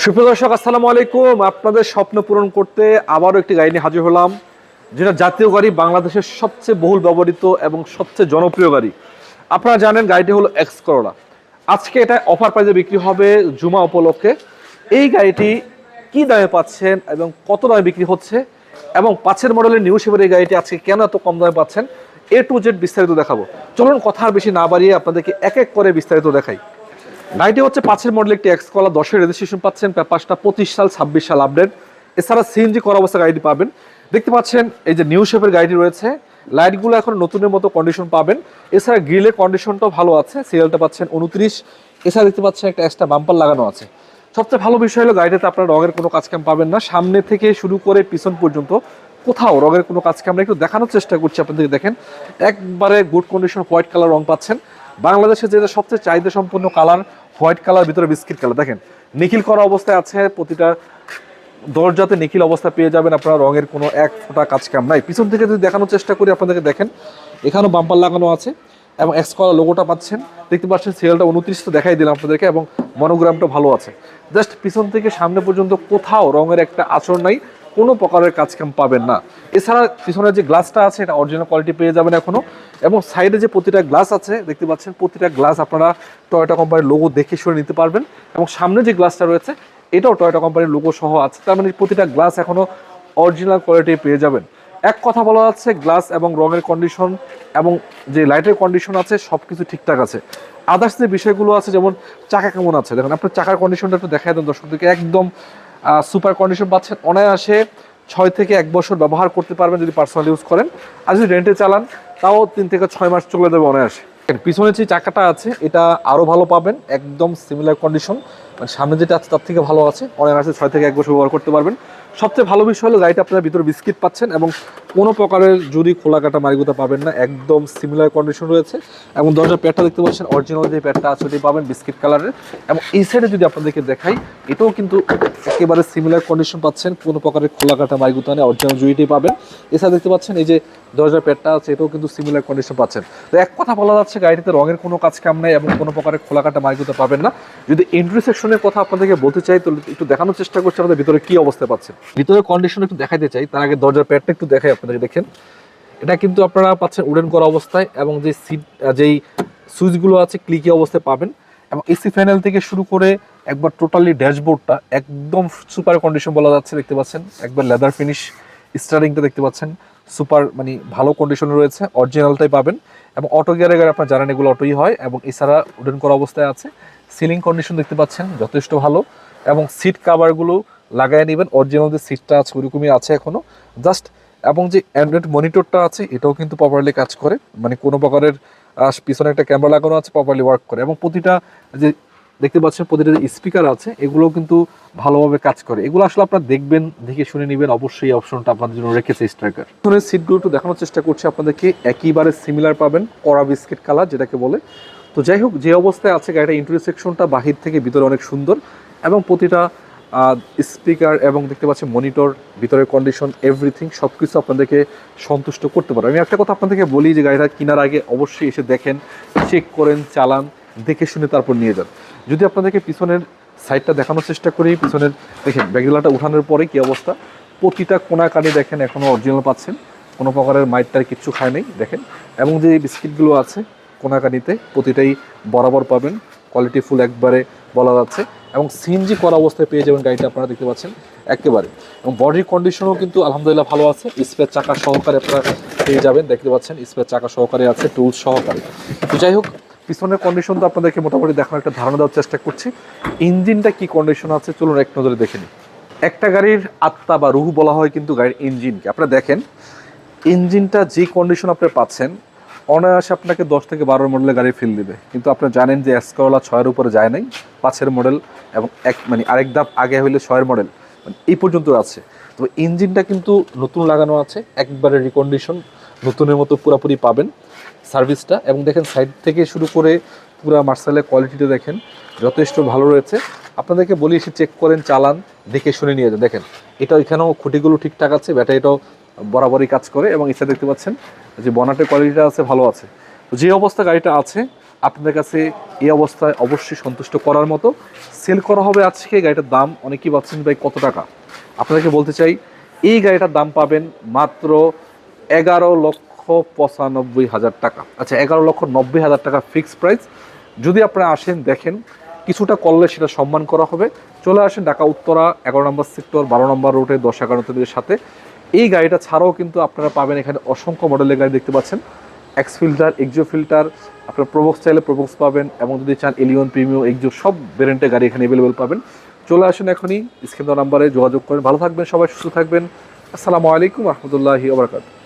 সুপ্রিয় দর্শক, আসসালামু আলাইকুম। আপনাদের স্বপ্ন পূরণ করতে আবারও একটি গাড়ি নিয়ে হাজির হলাম, যেটা জাতীয় গাড়ি, বাংলাদেশের সবচেয়ে বহুল ব্যবহৃত এবং সবচেয়ে জনপ্রিয় গাড়ি। আপনারা জানেন গাড়িটি হলো এক্স করোলা। আজকে এটা অফার প্রাইসে বিক্রি হবে জুমা উপলক্ষে। এই গাড়িটি কি দামে পাচ্ছেন এবং কত দামে বিক্রি হচ্ছে এবং 5 মডেলের নিউ শেপের এই গাড়িটি আজকে কেন এত কম দামে পাচ্ছেন, এ টু জেড বিস্তারিত দেখাবো। চলুন কথা আর বেশি না বাড়িয়ে আপনাদেরকে এক এক করে বিস্তারিত দেখাই। গাড়িটি হচ্ছে 5 মডেল একটি এক্স কলা, 10 রেজিস্ট্রেশন পাচ্ছেন, পেপারসটা 25 সাল 26 সাল আপডেট। এছাড়া সিএনজি করা অবস্থা গাড়িটি পাবেন। দেখতে পাচ্ছেন এই যে নিউ শেপের গাড়িটি রয়েছে, লাইটগুলো এখন নতুনের মতো কন্ডিশন পাবেন। এছাড়া গ্রিলের কন্ডিশনটাও ভালো আছে, সিরিয়ালটা পাচ্ছেন 29। এছাড়া দেখতে পাচ্ছেন একটা এক্সট্রা বাম্পার লাগানো আছে। সবচেয়ে ভালো বিষয় হলো গাড়িটাতে আপনার রঙের কোনো কাজকাম পাবেন না, সামনে থেকে শুরু করে পিছন পর্যন্ত কোথাও রঙের কোনো কাজকে আমরা একটু দেখানোর চেষ্টা করছি আপনাদের। দেখেন একবারে গুড কন্ডিশন হোয়াইট কালার রং পাচ্ছেন। বাংলাদেশে যেটা সবচেয়ে চাহিদা সম্পন্ন কালার হোয়াইট কালার, ভিতরে বিস্কিট কালার। দেখেন নিখিল করা অবস্থায় আছে, প্রতিটা দরজাতে নিখিল অবস্থা পেয়ে যাবেন আপনারা, রঙের কোনো এক ফোঁটা কাজ কাম নাই। পিছন থেকে যদি দেখানোর চেষ্টা করি আপনাদেরকে, দেখেন এখানেও বাম্পার লাগানো আছে এবং এক্স কলা লোগোটা পাচ্ছেন। দেখতে পাচ্ছেন সিরিয়ালটা 29 তো দেখাই দিলাম আপনাদেরকে এবং মনোগ্রামটা ভালো আছে। জাস্ট পিছন থেকে সামনে পর্যন্ত কোথাও রঙের একটা আঁচড় নাই, কোনো প্রকারের কাজকাম পাবেন না। এছাড়া পিছনের যে গ্লাসটা আছে এটা অরিজিনাল কোয়ালিটি পেয়ে যাবেন এখনো, এবং সাইডে যে প্রতিটা গ্লাস আছে দেখতে পাচ্ছেন, প্রতিটা গ্লাস আপনারা টয়োটা কোম্পানির লোগো দেখে শুনে নিতে পারবেন। এবং সামনে যে গ্লাসটা রয়েছে এটাও টয়োটা কোম্পানির লোগো সহ আছে, তার মানে প্রতিটা গ্লাস এখনো অরিজিনাল কোয়ালিটি পেয়ে যাবেন। এক কথা বলা যাচ্ছে গ্লাস এবং রঙের কন্ডিশন এবং যে লাইটের কন্ডিশন আছে সব কিছু ঠিকঠাক আছে। আদার্স যে বিষয়গুলো আছে, যেমন চাকা কেমন আছে দেখেন, আপনার চাকার কন্ডিশনটা একটু দেখাই দেন দর্শকদেরকে। একদম সুপার কন্ডিশন পাচ্ছেন, অনায়াসে 6 থেকে 1 বছর ব্যবহার করতে পারবেন যদি পার্সোনাল ইউজ করেন। আর যদি রেন্টে চালান তাও 3 থেকে 6 মাস চলে যাবে অনায়াসে। পিছনে যে চাকাটা আছে এটা আরও ভালো পাবেন, একদম সিমিলার কন্ডিশন, মানে সামনে যেটা আছে তার থেকে ভালো আছে, অনায়াসে 6 থেকে 1 বছর ব্যবহার করতে পারবেন। সবচেয়ে ভালো বিষয় হলো গাড়িটা আপনার ভিতরে বিস্কিট পাচ্ছেন এবং কোনো প্রকারের যদি খোলা কাটা মারিগুতা পাবেন না, একদম সিমিলার কন্ডিশন রয়েছে। এবং দরজার প্যাডটা দেখতে পাচ্ছেন অরিজিনাল যে প্যাডটা আছে ওটাই পাবেন বিস্কিট কালারের। এবং এই সাইডে যদি আপনাদেরকে দেখাই, এটাও কিন্তু একেবারে সিমিলার কন্ডিশন পাচ্ছেন, কোনো প্রকারের খোলা কাটা মারিগুতা নেই, অরিজিনাল জুইটাই পাবেন। এছাড়া দেখতে পাচ্ছেন এই যে দরজার প্যাডটা আছে এটাও কিন্তু সিমিলার কন্ডিশন পাচ্ছেন। তো এক কথা বলা যাচ্ছে গাড়িটিতে রঙের কোনো কাজ কাম নাই এবং কোনো প্রকারের খোলা কাটা মারিগুতা পাবেন না। যদি এন্ট্রি সেকশনের কথা আপনাদেরকে বলতে চাই তো একটু দেখানোর চেষ্টা করছি আমাদের ভিতরে কি অবস্থা পাচ্ছেন। ভিতরে কন্ডিশন একটু দেখাইতে চাই, তার আগে দরজার প্যাডটা একটু দেখাই আপনাদেরকে। দেখেন এটা কিন্তু আপনারা পাচ্ছেন উডেন করা অবস্থায় এবং যে সিট যেই সুইচগুলো আছে ক্লিকি অবস্থায় পাবেন। এবং এসি প্যানেল থেকে শুরু করে একবার টোটালি ড্যাশবোর্ডটা একদম সুপার কন্ডিশন বলা যাচ্ছে। দেখতে পাচ্ছেন একবার লেদার ফিনিশ, স্টারিংটা দেখতে পাচ্ছেন সুপার, মানে ভালো কন্ডিশনে রয়েছে, অরিজিনালটাই পাবেন। এবং অটো গিয়ারের গাড়ি আপনারা জানেন এগুলো অটোই হয়। এবং এছাড়া উডেন করা অবস্থায় আছে, সিলিং কন্ডিশন দেখতে পাচ্ছেন যথেষ্ট ভালো। এবং সিট কাভারগুলো লাগাই নেবেন, অরিজিনাল যে সিটটা আছে ওইরকমই আছে এখনো জাস্ট। এবং যে অ্যান্ড্রয়েড মনিটরটা আছে এটাও কিন্তু প্রপারলি কাজ করে, মানে কোনো প্রকারের পিছনে একটা ক্যামেরা লাগানো আছে, প্রপারলি ওয়ার্ক করে। এবং প্রতিটা যে দেখতে পাচ্ছেন প্রতিটা যে স্পিকার আছে এগুলোও কিন্তু ভালোভাবে কাজ করে। এগুলো আসলে আপনারা দেখবেন, দেখে শুনে নেবেন, অবশ্যই এই অপশনটা আপনাদের জন্য রেখেছে স্ট্রাইকার। পিছনের সিটগুলো একটু দেখানোর চেষ্টা করছি আপনাদেরকে, একইবারে সিমিলার পাবেন, কড়া বিস্কিট কালার যেটাকে বলে। তো যাই হোক, যে অবস্থায় আছে গাড়িটা ইন্টেরিয়র সেকশনটা বাহির থেকে ভিতরে অনেক সুন্দর এবং প্রতিটা স্পিকার এবং দেখতে পাচ্ছেন মনিটর, ভিতরের কন্ডিশন, এভরিথিং সব কিছু আপনাদেরকে সন্তুষ্ট করতে পারে। আমি একটা কথা আপনাদেরকে বলি যে গাড়িটা কেনার আগে অবশ্যই এসে দেখেন, চেক করেন, চালান, দেখে শুনে তারপর নিয়ে যান। যদি আপনাদেরকে পিছনের সাইডটা দেখানোর চেষ্টা করি, পিছনের দেখেন ব্যাকগ্রাউন্ডটা উঠানোর পরে কী অবস্থা, প্রতিটা কোনা কানি দেখেন এখনও অরিজিনাল পাচ্ছেন, কোনো প্রকারের মাইটটার কিচ্ছু খায় নেই দেখেন। এবং যে বিস্কিটগুলো আছে কোনাকানিতে প্রতিটাই বরাবর পাবেন, কোয়ালিটি ফুল একবারে বলা যাচ্ছে। এবং সিএনজি করা অবস্থায় পেয়ে যাবেন গাড়িটা আপনারা দেখতে পাচ্ছেন একেবারে। এবং বডির কন্ডিশনও কিন্তু আলহামদুলিল্লাহ ভালো আছে, স্পেয়ার চাকা সহকারে আপনারা পেয়ে যাবেন, দেখতে পাচ্ছেন স্পেয়ার চাকা সহকারে আছে, টুলস সহকারে। তো যাই হোক, পিছনের কন্ডিশন তো আপনাদেরকে মোটামুটি দেখানোর একটা ধারণা দেওয়ার চেষ্টা করছি। ইঞ্জিনটা কি কন্ডিশন আছে চলুন এক নজরে দেখে নিই। একটা গাড়ির আত্মা বা রুহ বলা হয় কিন্তু গাড়ির ইঞ্জিনকে। আপনারা দেখেন ইঞ্জিনটা যে কন্ডিশন আপনি পাচ্ছেন, অনায়াসে আপনাকে 10 থেকে 12 মডেলের গাড়ি ফিল দিবে। কিন্তু আপনারা জানেন যে এক্স করোলা 6-এর উপরে যায় নাই, 5-এর মডেল এবং মানে আরেক ধাপ আগে হইলে 6-এর মডেল, মানে এই পর্যন্ত আছে। তো ইঞ্জিনটা কিন্তু নতুন লাগানো আছে, একবারে রিকন্ডিশন, নতুনের মতো পুরোপুরি পাবেন সার্ভিসটা। এবং দেখেন সাইড থেকে শুরু করে পুরো মার্শালের কোয়ালিটিটা দেখেন যথেষ্ট ভালো রয়েছে। আপনাদেরকে বলি এসে চেক করেন, চালান, দেখে শুনে নিয়ে যান। দেখেন এটা এখানেও খুঁটিগুলো ঠিকঠাক আছে, ব্যাটারিটাও বরাবরই কাজ করে। এবং এটা দেখতে পাচ্ছেন যে বনাটের কোয়ালিটিটা আছে ভালো আছে। তো যে অবস্থা গাড়িটা আছে আপনাদের কাছে এই অবস্থায় অবশ্যই সন্তুষ্ট করার মতো। সেল করা হবে আজকে। গাড়িটার দাম অনেকেই ভাবছেন ভাই কত টাকা, আপনাদেরকে বলতে চাই এই গাড়িটার দাম পাবেন মাত্র 11,95,000 টাকা। আচ্ছা, 11,90,000 টাকা ফিক্সড প্রাইস। যদি আপনারা আসেন দেখেন কিছুটা করলে সেটা সম্মান করা হবে। চলে আসেন ঢাকা উত্তরা 11 নম্বর সেক্টর 12 নম্বর রোডে 10-11 সাথে। এই গাড়িটা ছাড়াও কিন্তু আপনারা পাবেন এখানে অসংখ্য মডেলের গাড়ি দেখতে পাচ্ছেন। এক্স ফিল্টার, এক্সো ফিল্টার, আপনার প্রোবক্স চাইলে প্রোবক্স পাবেন, এবং যদি চান এলিয়ন, প্রিমিও, এক্সো সব ভেরিয়েন্টের গাড়ি এখানে অ্যাভেলেবেল পাবেন। চলে আসেন এখনই স্ক্রিন দেওয়া নাম্বারে যোগাযোগ করেন। ভালো থাকবেন সবাই, সুস্থ থাকবেন। আসসালামু আলাইকুম রহমতুল্লাহি ওয়া বারাকাতুহু।